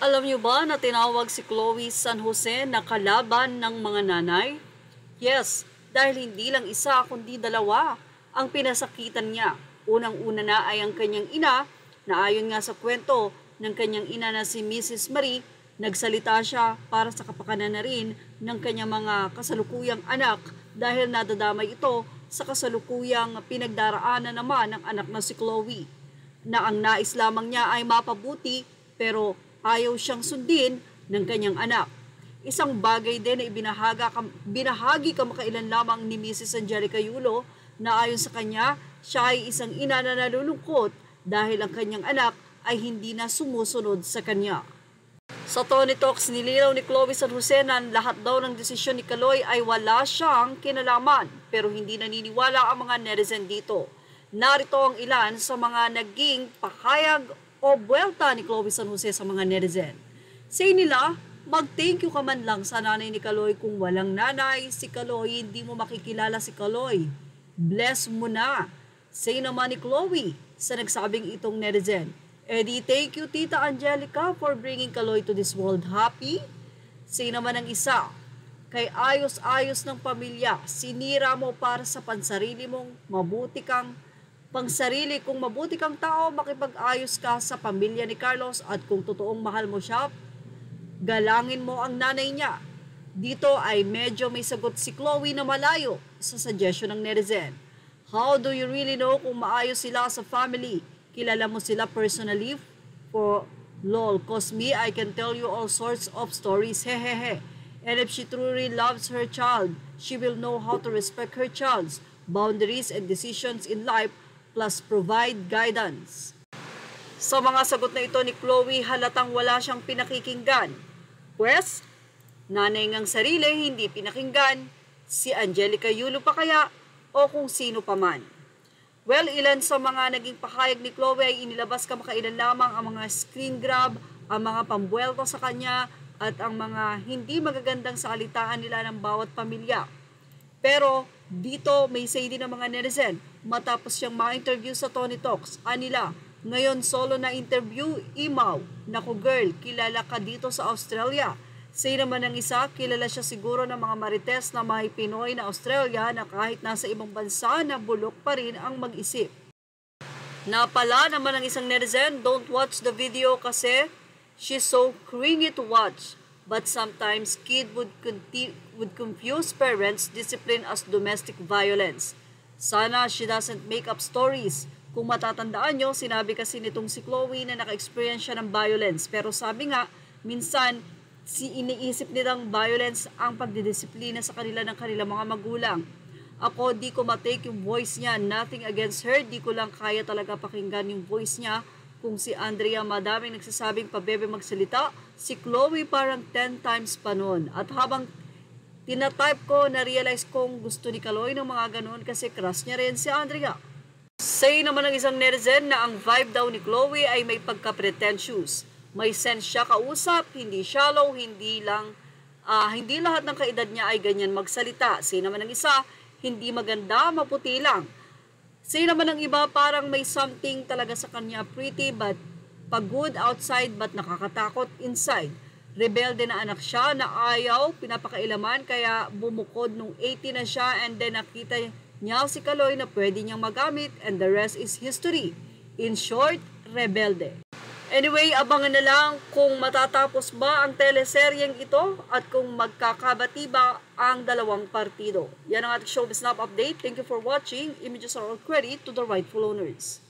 Alam niyo ba na tinawag si Chloe San Jose na kalaban ng mga nanay? Yes, dahil hindi lang isa kundi dalawa ang pinasakitan niya. Unang-una na ay ang kanyang ina na ayon nga sa kwento ng kanyang ina na si Mrs. Marie, nagsalita siya para sa kapakanan na rin ng kanyang mga kasalukuyang anak dahil nadadamay ito sa kasalukuyang pinagdaraanan naman ng anak na si Chloe, na ang nais lamang niya ay mapabuti pero ayaw siyang sundin ng kanyang anak. Isang bagay din na binahagi kamakailan lamang ni Mrs. Angelica Yulo na ayon sa kanya, siya ay isang ina na nalulungkot dahil ang kanyang anak ay hindi na sumusunod sa kanya. Sa Tony Talks, nilinaw ni Chloe San Jose na lahat daw ng desisyon ni Kaloy ay wala siyang kinalaman pero hindi naniniwala ang mga netizen dito. Narito ang ilan sa mga naging pakayag o buwelta ni Chloe San Jose sa mga netizen. Say nila, mag-thank you ka man lang sa nanay ni Kaloy. Kung walang nanay, si Kaloy, hindi mo makikilala si Kaloy. Bless mo na. Say naman ni Chloe sa nagsabing itong netizen, Eddie, thank you Tita Angelica for bringing Kaloy to this world. Happy? Say naman ng isa, kay ayos-ayos ng pamilya, sinira mo para sa pansarili mong mabuti kang pangsarili. Kung mabuti kang tao, makipag-ayos ka sa pamilya ni Carlos at kung totoong mahal mo siya, galangin mo ang nanay niya. Dito ay medyo may sagot si Chloe na malayo sa suggestion ng netizen. How do you really know kung maayos sila sa family? Kilala mo sila personally? For lol, cause me, I can tell you all sorts of stories, hehehe. And if she truly loves her child, she will know how to respect her child's boundaries and decisions in life plus provide guidance. Sa mga sagot na ito ni Chloe, halatang wala siyang pinakikinggan. Pwes, nanay ngang sarili hindi pinakinggan, si Angelica Yulo pa kaya o kung sino pa man. Well, ilan sa mga naging pakayag ni Chloe ay inilabas kamakailan lamang ang mga screen grab, ang mga pambuelto sa kanya at ang mga hindi magagandang salitaan nila ng bawat pamilya. Pero dito may say din ng mga netizen matapos siyang ma-interview sa Tony Talks. Anila, ngayon solo na interview, Imaw, naku girl, kilala ka dito sa Australia. Say naman ng isa, kilala siya siguro ng mga marites na may Pinoy na Australia na kahit nasa ibang bansa na bulok pa rin ang mag-isip. Napala naman ng isang netizen, don't watch the video kasi she's so cringy to watch. But sometimes kid would confuse parents' discipline as domestic violence. Sana she doesn't make up stories. Kung matatandaan nyo, sinabi kasi nitong si Chloe na naka-experience siya ng violence. Pero sabi nga, minsan, iniisip nilang violence ang pagdidisiplina sa kanila ng kanilang mga magulang. Ako, di ko matake yung voice niya. Nothing against her. Di ko lang kaya talaga pakinggan yung voice niya. Kung si Andrea madaming nagsasabing pabebe magsalita, si Chloe parang 10 times pa nun. At habang tinatype ko, na-realize kong gusto ni Kaloy ng mga ganun kasi crush niya rin si Andrea. Say naman ng isang netizen na ang vibe daw ni Chloe ay may pagka-pretentious. May sense siya kausap, hindi shallow, hindi lahat ng kaedad niya ay ganyan magsalita. Say naman ng isa, hindi maganda, maputi lang. Say naman ng iba, parang may something talaga sa kanya, pretty but pag-good outside but nakakatakot inside. Rebelde na anak siya na ayaw, pinapakailaman kaya bumukod nung 80 na siya and then nakita niya si Kaloy na pwede niyang magamit and the rest is history. In short, rebelde. Anyway, abangan na lang kung matatapos ba ang teleseryeng ito at kung magkakabati ba ang dalawang partido. Yan ang ating Showbiz Snap update. Thank you for watching. Images are all credit to the rightful owners.